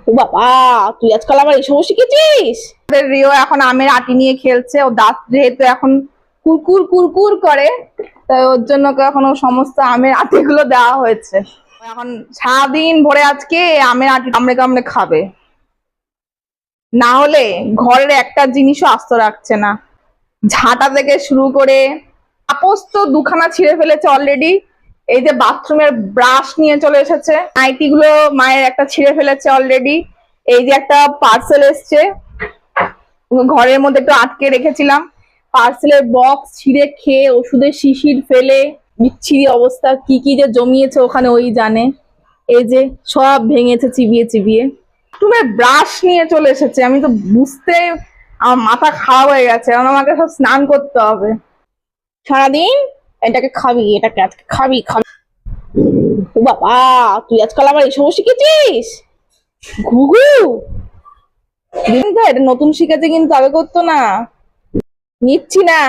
ও বাবা, তুই আজকাল আবার এসব শিখেছিস? রিও এখন আমের আটি নিয়ে খেলছে। ও দাঁত যেহেতু এখন কুরকুর কুরকুর করে, তাই ওর জন্য এখন ও সমস্ত আমের আটিগুলো দেওয়া হয়েছে। এখন সারাদিন ভরে আজকে আমের আটি কামড়ে কামড়ে খাবে, না হলে ঘরের একটা জিনিসও আস্ত রাখছে না। ঝাঁটা থেকে শুরু করে আপস তো দুখানা ছিঁড়ে ফেলেছে অলরেডি। এই যে বাথরুমের ব্রাশ নিয়ে চলে এসেছে, নাইটি গুলো মায়ের একটা ছিঁড়ে ফেলেছে অলরেডি। এই যে একটা পার্সেল এসছে, ঘরের মধ্যে একটু আটকে রেখেছিলাম, পার্সেলের বক্স ছিঁড়ে খেয়ে ওষুধের শিশির ফেলে বিচ্ছিরি অবস্থা, কি কি যে জমিয়েছে ওখানে ওই জানে। এই যে সব ভেঙেছে চিবিয়ে চিবিয়ে। বাথরুমের ব্রাশ নিয়ে চলে এসেছে, আমি তো বুঝতে আমার মাথা খারাপ হয়ে গেছে, কারণ আমাকে সব স্নান করতে হবে। সারাদিন এটাকে খাবি, এটাকে আজকে খাবি খাবি। ও বাবা, তুই আজকাল আবার এসব শিখেছিস? ঘুঘু এটা নতুন শিখেছে, কিন্তু আগে করতো না। নিচ্ছি না।